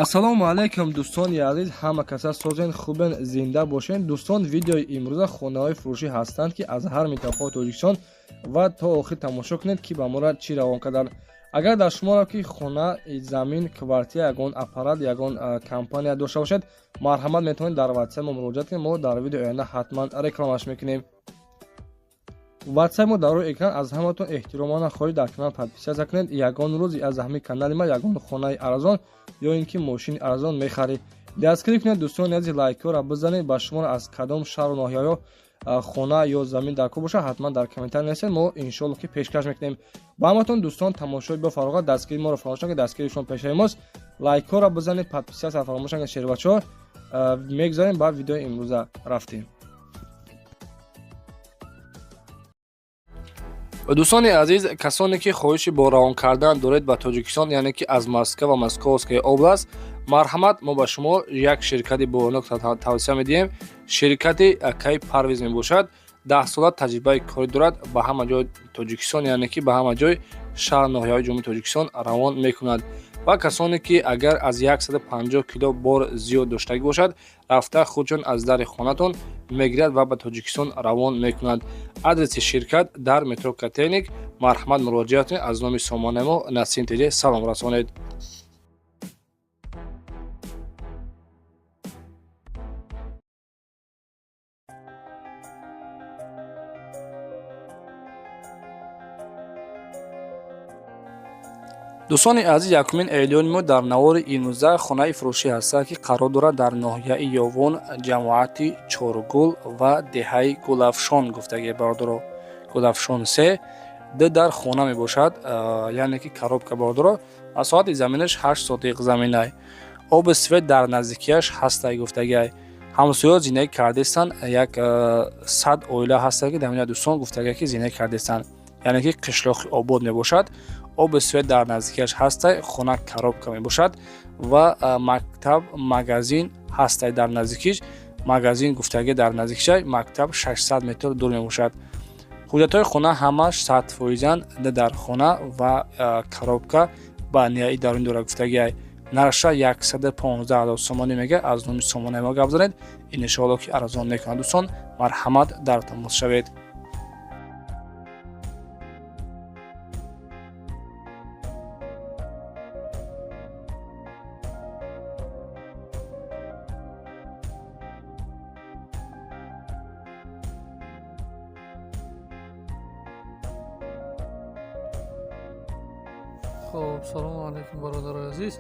ассалому алайкум дӯстони азиз, ҳама каса созен хубен, зинда бошен. Дӯстон, видеои имрӯза хонаҳои фурӯшӣ ҳастанд ки аз ҳар минтақаҳои Тоҷикистон ва то охир тамошо кунед ки ба моро чӣ равон карданд. Агар дар шуморо ки хона, замин, квартира, ягон аппарат, ягон компания дошта бошед, марҳамат метавонед дар ватсап мо муроҷиат кунед. Мо дар видеои оянда ҳатман рекламаш мекунем. ватсап мо дар рӯи экран. аз ҳаматон эҳтиромона хоҳиш дар канал подписатсия кунед. ягон рӯзи аз ҳамин канали ма ягон хонаи арзон ё ин ки мошини арзон мехаред, дастгирӣ кунед. дӯстони азиз, лайкҳоро бизанед. ба шумо аз кадом шаҳру ноҳияҳо хона ё замин дар кор боша, ҳатман дар комментар нависед. мо иншоалло ки пешкаш мекунем. ба ҳаматон дӯстон, тамошои бафарғат, дастгирии моро фаромӯш накунед. дастгирии шумо пешаи мост. лайкҳоро бизанед, подписатсияро фаромӯш накунед. шербачаҳо мегзарем ба видеои имрӯза рафтем. дӯстони азиз, касоне ки хоҳиши бо равон кардан доред ба Тоҷикистон, яъне ки аз Москва ва Московская област, марҳамат, мо ба шумо як ширкати боронок тавсия медиҳем. ширкати Кай Парвиз мебошад. 10 сола таҷрибаи корӣ дорад. ба ҳама ҷои Тоҷикистон, яъне ки ба ҳама ҷои шаҳр ноҳияҳои ҷумҳурии Тоҷикистон равон мекунад. ва касоне ки агар аз 150 кило бор зиёд доштагӣ бошад, рафта худшон аз дари хонатон мегирад ва ба Тоҷикистон равон мекунад. адреси ширкат дар метро Котельник. марҳамат, муроҷиат кунед. аз номи сомонаи мо Насим Теҷе салом расонед. дӯстони азиз, якумин эълони мо дар навори имрӯза хонаи фурӯшӣ ҳастад ки қарор дорад дар ноҳияи Ёвон, ҷамоати Чоргул ва деҳаи Гулафшон гуфтагӣ бародаро. Гулафшон 3 дар хона мебошад, яъне ки коробка бародаро. масоҳати заминаш 8 сотиқ заминай. оби свет дар наздикияш ҳастай гуфтагиай. ҳамсоё зиндагӣ кардестанд. як 100 оила ҳастад ки дар миёни дӯстон гуфтагиай ки зиндагӣ кардестанд, яъне ки қишлоқи обод мебошад. оби свет дар наздикияш ҳастай. хона коробка мебошад ва мактаб, магазин ҳастай дар наздикиш. магазин гуфтагӣ дар наздикишай. мактаб 600 метр дур мебошад. ҳуҷҷатҳои хона ҳамаш 100%ан дар хона ва коробка ба ниҳои дарунӣ дорад гуфтагиай. нарша 115 000 сомонӣ мега. аз номи сомонаи мо гап занед. иншоалло ки арзон мекунад. дӯстон, марҳамат, дар тамос шавед. خب سلام علیکم برادرای عزیز.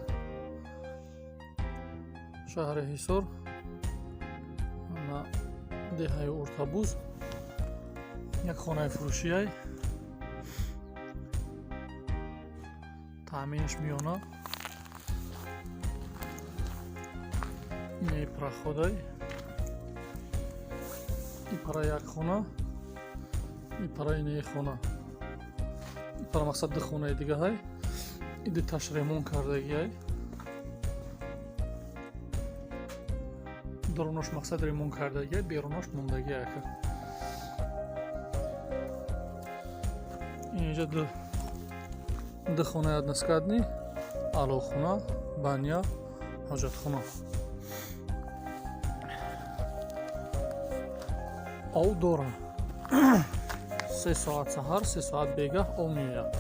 شهر حصار دهه ارتبوز یک خانه فروشی های تأمینش میانه. این پرخود های این برای یک خانه، این برای این خانه، این برای مقصد ده خانه دیگه های. ایده تاش ремонт кардагӣ ай. дарунош мақсад ремонт кардагӣ, берунош мондагӣ ака. инҷа ду хонаи односкатни, алохона, баня, ҳоҷатхона. ов дора. 3 соат саҳар, 3 соат бегаҳ ов меояд.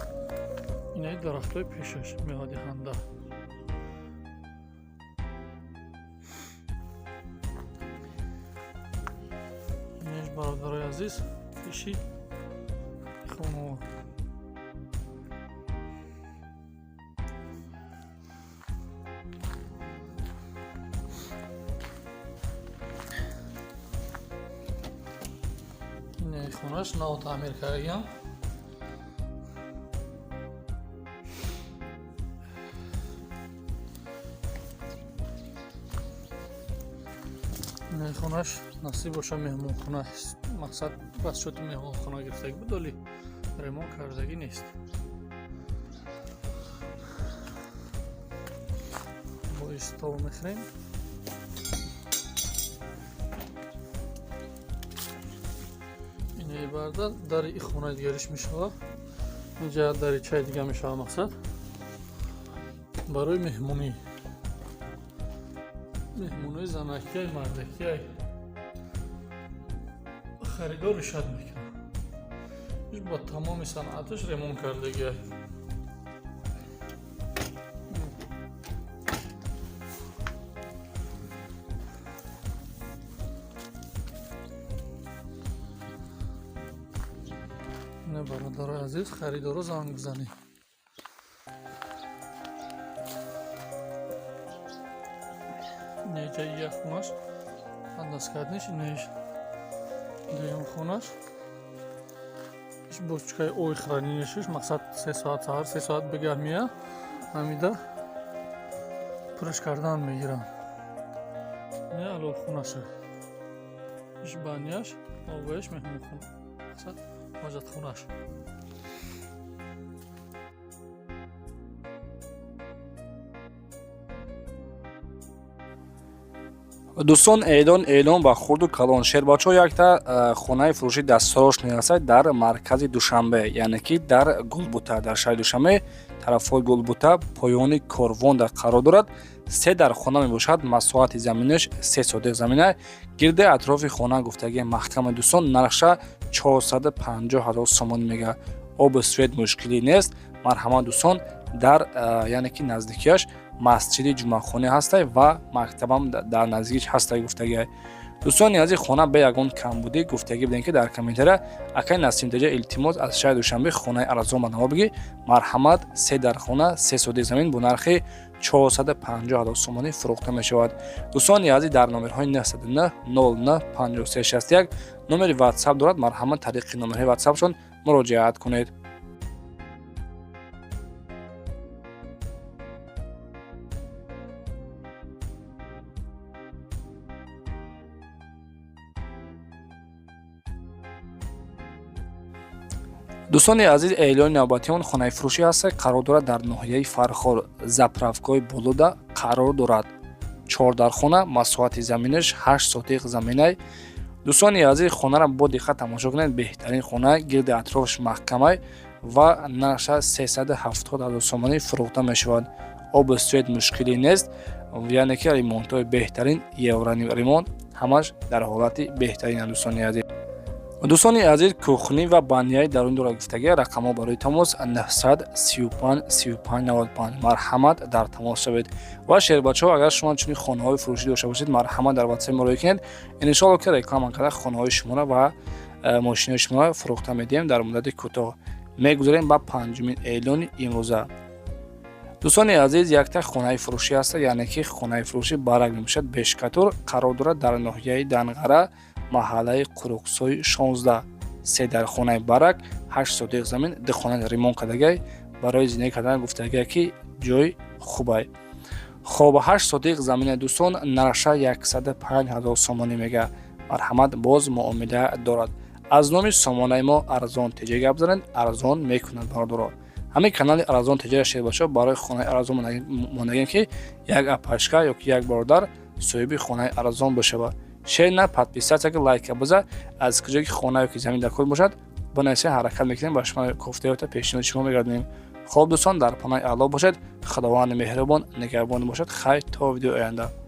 инаи дарахтои пешаш меҳодиҳанда. инаш бародарои азиз, пеши хонава. инаи хонаш нав таъмир кардагиам. خونش نصیب باشه مهمانخانه است. مقصد بس شد مهمانخانه گرفتگی بود ولی ремонт کردگی نیست. با استو میخریم. این برده در این خونه دیگرش میشه. اینجا در چای دیگه میشه مقصد برای مهمونی меҳмонои занакияй мардакияй харидори шад мекунад. иш ба тамоми санъаташ ремонт кардагияй. не бародарои азиз, харидоро занг бизанед. неҷаи як хонаш андаз кардниш, инеш дуюм хонаш. иш бочкаи ои хранинешиш, мақсад 3 соат саҳар 3 соат бигар мея. ҳамида пурш кардан мегирам. не алов хонаша. иш баняш, овеш меҳмонхона. мақсад ҳоҷатхонаш. дӯстон, эълон ба хурду калон шербачо якта хонаи фурӯши дастфарош мерасад дар маркази Душанбе, яъне ки дар Гулбута, дар шаҳри Душанбе, тарафҳои Гулбута, поёни Корвонда қарор дорад. 3 дар хона мебошад, масоҳати заминаш 3 сотих замина. гирди атрофи хона гуфтагии маҳкама дӯстон, нарша 450 000 сомон мега. оби свет мушкилӣ нест. марҳамат дӯстон, дар яъне ки наздикияш масҷиди ҷумъахона ҳастай ва мактабам дар наздикиш ҳастай гуфтагӣ. дӯстони азиз, хона бе ягон камбудӣ гуфтагӣ бидем ки дар комментария акай насимтаҷа илтимос аз шаҳри Душанбе хонаи арзон ба намо бигӣ. марҳамат, 3 дар хона 3 сотих замин бо нархи 450 000 сомонӣ фурӯхта мешавад. дӯстони азиз, дар номерҳои 909 09 5361 номери WhatsApp дорад. марҳамат, тариқи номерҳои WhatsAppшон муроҷиат кунед. дӯстони азиз, эълони навбатиён хонаи фурӯшӣ ҳаст, қарор дорад дар ноҳияи Фархор, заправкаи Болуда қарор дорад. 4 дар хона, масоҳати заминаш 8 сотих заминай. дӯстони азиз, хонаро бо диққат тамошо кунед. беҳтарин хона, гирди атрофаш маҳкамай ва нарша 370 000 сомонӣ фурӯхта мешавад. оби свет мушкилӣ нест, яъне ки ремонтҳои беҳтарин, еврани ремонт, ҳамаш дар ҳолати беҳтарин. дӯстони азиз, кухни ва баняи дарунӣ дорад гуфтагӣ. рақамҳо барои тамос 935 35 95. марҳамат, дар тамос шавед. ва шербачаҳо, агар шумо чунин хонаҳои фурӯшӣ дошта бошед, марҳамат, дар WhatsApp муроҷиат кунед. иншоалло ки реклама карда хонаҳои шуморо ва мошинаҳои шуморо фурӯхта медиҳем дар муддати кӯтоҳ. мегузорем ба 5 эълони имрӯза. дӯстони азиз, якта хонаи фурӯшӣ ҳаст, яъне ки хонаи фурӯшӣ барак мебошад. бешкатур қарор дорад дар ноҳияи Данғара, маҳаллаи Қурӯқсои 16. 3 дар хонаи барак 8 сотих замин, дихона ремонт кардагай, барои зиндагӣ кардан гуфтагӣ ки ҷой хубай. хоб 8 сотих замина дӯстон, нарша 105 000 сомонӣ мега. марҳамат, боз муомила дорад. аз номи сомонаи мо арзон теҷа гап занед, арзон мекунад бародаро. ҳамин канали арзон теҷа шербачо барои хонаи арзон монагем ки як апашка ёки як бародар соҳиби хонаи арзон бошава. шер на подписатсия, лайка биза. аз куҷое ки хона ёки замин дар кор бошад, бинависед, ҳаракат мекунем, ба шумо кофтаёта пешниҳоди шумо мегардонем. хоб дӯстон, дар паноҳи Аллоҳ бошед. худованди меҳрубон нигаҳбон бошад. хайр, то видеои оянда.